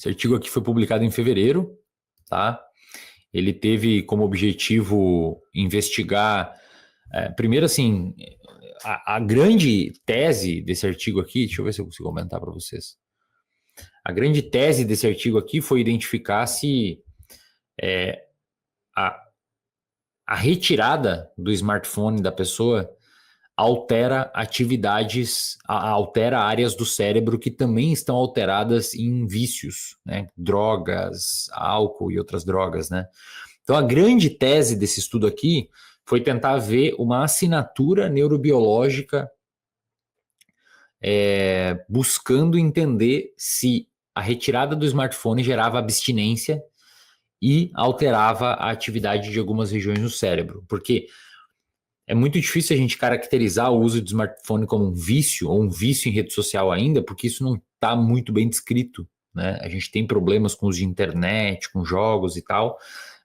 Esse artigo aqui foi publicado em fevereiro, tá? Ele teve como objetivo investigar, primeiro assim, a grande tese desse artigo aqui, deixa eu ver se eu consigo aumentar para vocês. A grande tese desse artigo aqui foi identificar se a retirada do smartphone da pessoa altera atividades, altera áreas do cérebro que também estão alteradas em vícios, né? Drogas, álcool e outras drogas, né? Então a grande tese desse estudo aqui foi tentar ver uma assinatura neurobiológica buscando entender se a retirada do smartphone gerava abstinência e alterava a atividade de algumas regiões no cérebro, porque é muito difícil a gente caracterizar o uso de smartphone como um vício, ou um vício em rede social ainda, porque isso não está muito bem descrito, né? A gente tem problemas com o uso de internet, com jogos e tal,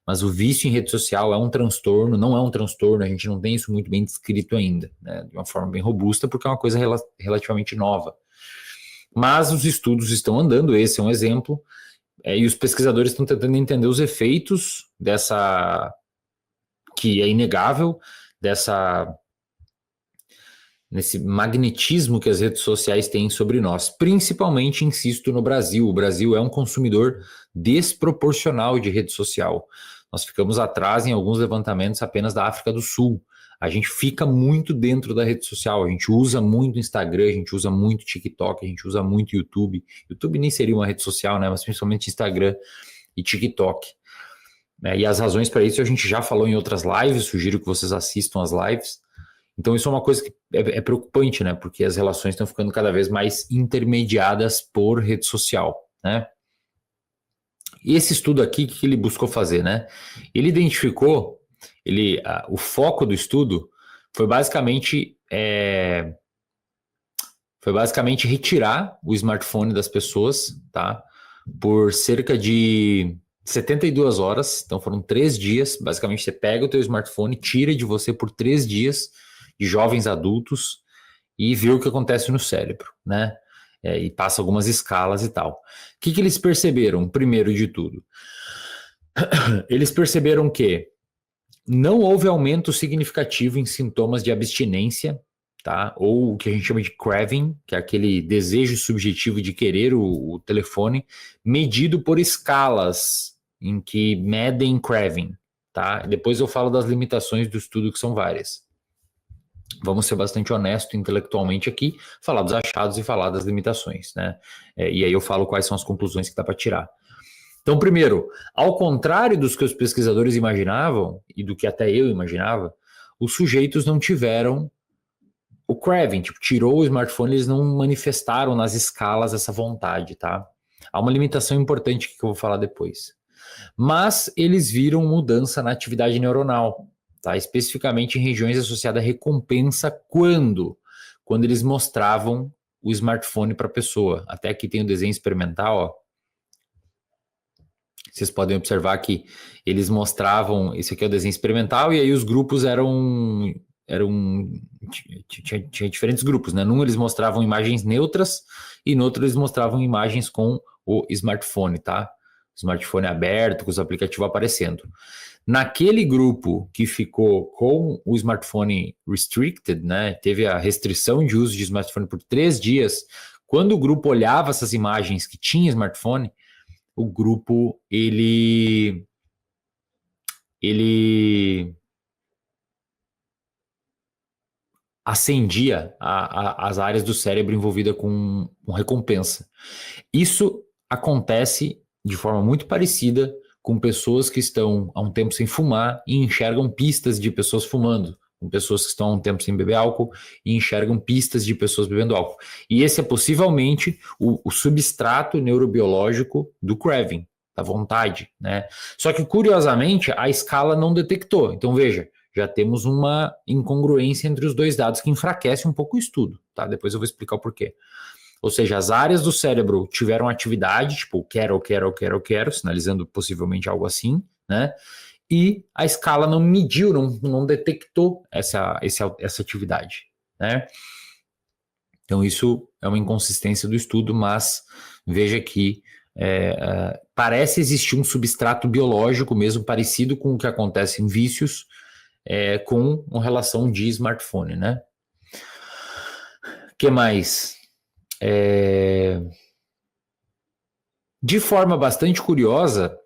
mas o vício em rede social é um transtorno, não é um transtorno, a gente não tem isso muito bem descrito ainda, né? De uma forma bem robusta, porque é uma coisa relativamente nova. Mas os estudos estão andando, esse é um exemplo, e os pesquisadores estão tentando entender os efeitos dessa, que é inegável, nesse magnetismo que as redes sociais têm sobre nós, principalmente, insisto, no Brasil. O Brasil é um consumidor desproporcional de rede social. Nós ficamos atrás em alguns levantamentos apenas da África do Sul. A gente fica muito dentro da rede social, a gente usa muito Instagram, a gente usa muito TikTok, a gente usa muito YouTube. YouTube nem seria uma rede social, né? Mas principalmente Instagram e TikTok. E as razões para isso a gente já falou em outras lives, sugiro que vocês assistam as lives. Então isso é uma coisa que é preocupante, né? Porque as relações estão ficando cada vez mais intermediadas por rede social, né? E esse estudo aqui, o que ele buscou fazer, né? Ele identificou, o foco do estudo foi basicamente retirar o smartphone das pessoas, tá? Por cerca de 72 horas, então foram 3 dias, basicamente você pega o teu smartphone, tira de você por 3 dias, de jovens adultos, e vê o que acontece no cérebro, né? E passa algumas escalas e tal. O que eles perceberam, primeiro de tudo? Eles perceberam que não houve aumento significativo em sintomas de abstinência, tá? Ou o que a gente chama de craving, que é aquele desejo subjetivo de querer o telefone, medido por escalas em que medem craving, tá? Depois eu falo das limitações do estudo, que são várias. Vamos ser bastante honestos intelectualmente aqui, falar dos achados e falar das limitações, né? E aí eu falo quais são as conclusões que dá para tirar. Então, primeiro, ao contrário dos que os pesquisadores imaginavam, e do que até eu imaginava, os sujeitos não tiveram o craving, tipo, tirou o smartphone, eles não manifestaram nas escalas essa vontade, tá? Há uma limitação importante que eu vou falar depois. Mas eles viram mudança na atividade neuronal, tá? Especificamente em regiões associadas à recompensa quando eles mostravam o smartphone para a pessoa. Até aqui tem o desenho experimental, ó. Vocês podem observar que eles mostravam, esse aqui é o desenho experimental, e aí os grupos tinha diferentes grupos, né? Num eles mostravam imagens neutras e no outro eles mostravam imagens com o smartphone, tá? O smartphone aberto, com os aplicativos aparecendo. Naquele grupo que ficou com o smartphone restricted, né? Teve a restrição de uso de smartphone por 3 dias. Quando o grupo olhava essas imagens que tinha smartphone, o grupo, ele acendia as áreas do cérebro envolvidas com recompensa. Isso acontece de forma muito parecida com pessoas que estão há um tempo sem fumar e enxergam pistas de pessoas fumando, com pessoas que estão há um tempo sem beber álcool e enxergam pistas de pessoas bebendo álcool. E esse é possivelmente o substrato neurobiológico do craving, da vontade, né? Só que, curiosamente, a escala não detectou. Então, veja, já temos uma incongruência entre os dois dados que enfraquece um pouco o estudo, tá? Depois eu vou explicar o porquê. Ou seja, as áreas do cérebro tiveram atividade, tipo, quero, sinalizando possivelmente algo assim, né? E a escala não mediu, não detectou essa atividade, né? Então isso é uma inconsistência do estudo, mas veja que parece existir um substrato biológico mesmo parecido com o que acontece em vícios com relação de smartphone, né? O que mais? De forma bastante curiosa,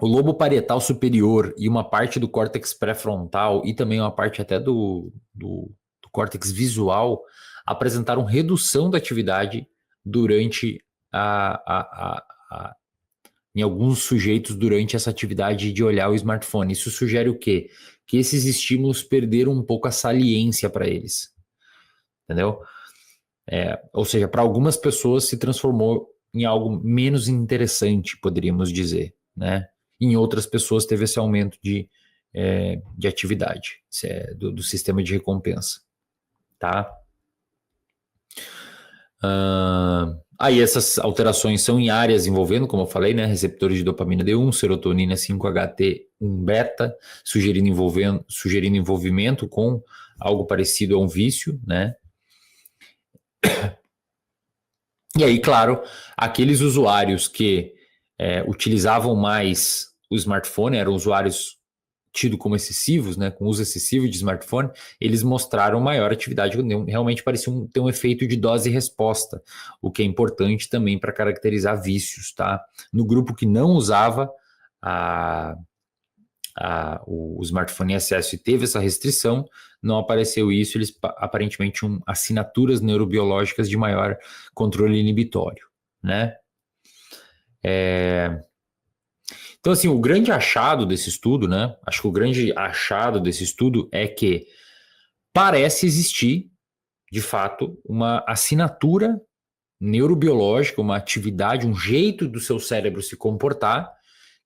o lobo parietal superior e uma parte do córtex pré-frontal e também uma parte até do córtex visual apresentaram redução da atividade durante em alguns sujeitos durante essa atividade de olhar o smartphone. Isso sugere o quê? Que esses estímulos perderam um pouco a saliência para eles. Entendeu? Ou seja, para algumas pessoas se transformou em algo menos interessante, poderíamos dizer, né? Em outras pessoas teve esse aumento de atividade do sistema de recompensa, tá? Aí essas alterações são em áreas envolvendo, como eu falei, né, receptores de dopamina D1, serotonina 5-HT1 beta, sugerindo envolvimento com algo parecido a um vício, né? E aí, claro, aqueles usuários que utilizavam mais o smartphone, eram usuários tidos como excessivos, né, com uso excessivo de smartphone, eles mostraram maior atividade, realmente parecia ter um efeito de dose e resposta, o que é importante também para caracterizar vícios, tá? No grupo que não usava o smartphone em excesso e teve essa restrição, não apareceu isso, eles aparentemente tinham assinaturas neurobiológicas de maior controle inibitório, né? Então, assim, o grande achado desse estudo, né? Acho que o grande achado desse estudo é que parece existir, de fato, uma assinatura neurobiológica, uma atividade, um jeito do seu cérebro se comportar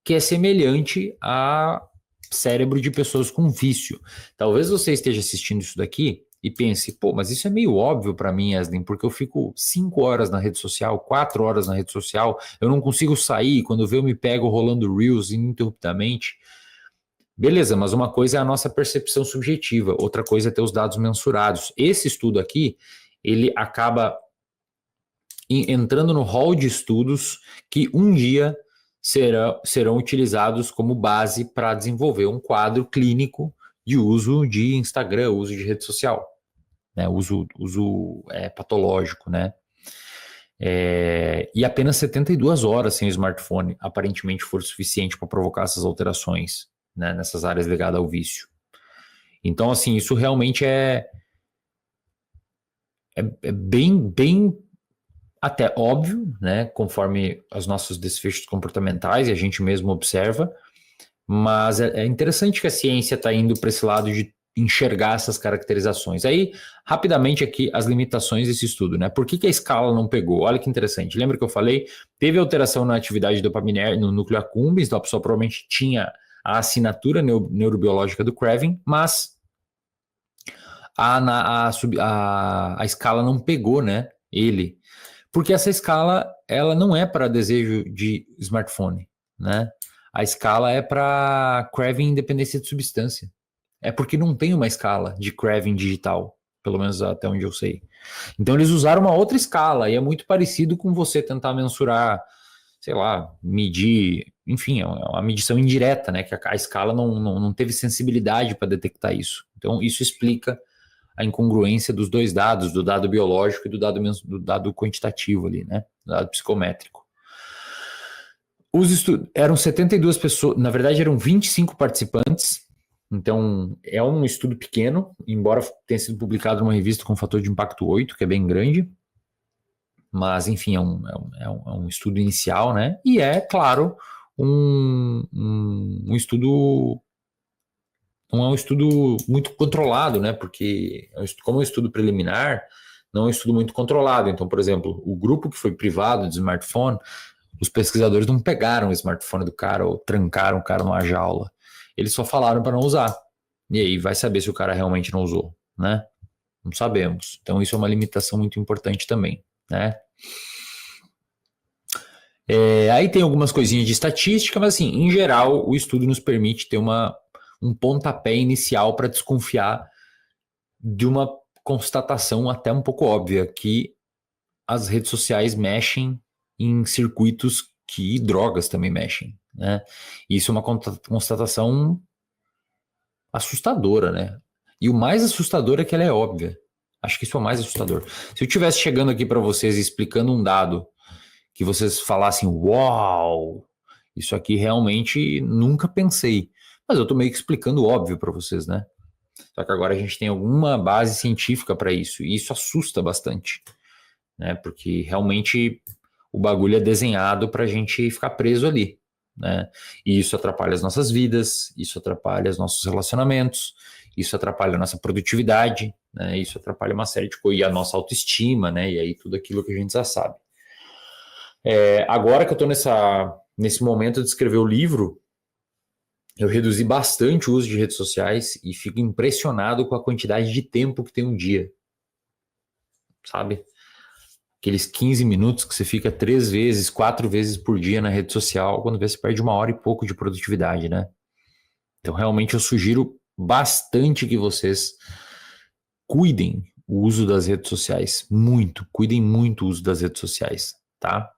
que é semelhante a cérebro de pessoas com vício. Talvez você esteja assistindo isso daqui e pense, pô, mas isso é meio óbvio para mim, Yasmin, porque eu fico 5 horas na rede social, 4 horas na rede social, eu não consigo sair, quando eu me pego rolando Reels ininterruptamente. Beleza, mas uma coisa é a nossa percepção subjetiva, outra coisa é ter os dados mensurados. Esse estudo aqui, ele acaba entrando no hall de estudos que um dia serão utilizados como base para desenvolver um quadro clínico de uso de Instagram, uso de rede social, né? Uso patológico, né? E apenas 72 horas sem o smartphone aparentemente foram suficiente para provocar essas alterações, né, nessas áreas ligadas ao vício. Então, assim, isso realmente é bem até óbvio, né, conforme os nossos desfechos comportamentais e a gente mesmo observa, mas é interessante que a ciência está indo para esse lado de enxergar essas caracterizações. Aí, rapidamente aqui, as limitações desse estudo, né? Por que a escala não pegou? Olha que interessante. Lembra que eu falei? Teve alteração na atividade dopaminérgica no núcleo accumbens, então a pessoa provavelmente tinha a assinatura neurobiológica do Craving, mas a escala não pegou, né? Ele. Porque essa escala, ela não é para desejo de smartphone, né? A escala é para craving independência de substância. É porque não tem uma escala de craving digital, pelo menos até onde eu sei. Então eles usaram uma outra escala e é muito parecido com você tentar mensurar, sei lá, medir, enfim, é uma medição indireta, né? Que a escala não teve sensibilidade para detectar isso. Então isso explica a incongruência dos dois dados, do dado biológico e do dado quantitativo ali, né? Do dado psicométrico. Eram 72 pessoas, na verdade eram 25 participantes, então é um estudo pequeno, embora tenha sido publicado numa revista com fator de impacto 8, que é bem grande, mas enfim, é um estudo inicial, né? E é, claro, um estudo. Não é um estudo muito controlado, né? Porque, como é um estudo preliminar, não é um estudo muito controlado. Então, por exemplo, o grupo que foi privado de smartphone, os pesquisadores não pegaram o smartphone do cara ou trancaram o cara numa jaula. Eles só falaram para não usar. E aí vai saber se o cara realmente não usou, né? Não sabemos. Então, isso é uma limitação muito importante também, né? Aí tem algumas coisinhas de estatística, mas assim, em geral, o estudo nos permite ter um pontapé inicial para desconfiar de uma constatação até um pouco óbvia, que as redes sociais mexem em circuitos que drogas também mexem, né? E isso é uma constatação assustadora, né? E o mais assustador é que ela é óbvia. Acho que isso é o mais assustador. Se eu estivesse chegando aqui para vocês e explicando um dado que vocês falassem, uau, isso aqui realmente nunca pensei. Mas eu tô meio que explicando o óbvio para vocês, né? Só que agora a gente tem alguma base científica para isso, e isso assusta bastante, né? Porque realmente o bagulho é desenhado para a gente ficar preso ali, né? E isso atrapalha as nossas vidas, isso atrapalha os nossos relacionamentos, isso atrapalha a nossa produtividade, né? Isso atrapalha uma série de coisas, e a nossa autoestima, né? E aí tudo aquilo que a gente já sabe. Agora que eu estou nesse momento de escrever o livro, eu reduzi bastante o uso de redes sociais e fico impressionado com a quantidade de tempo que tem um dia, sabe? Aqueles 15 minutos que você fica 3 vezes, 4 vezes por dia na rede social, quando você perde 1 hora e pouco de produtividade, né? Então, realmente, eu sugiro bastante que vocês cuidem o uso das redes sociais. Muito, cuidem muito o uso das redes sociais, tá?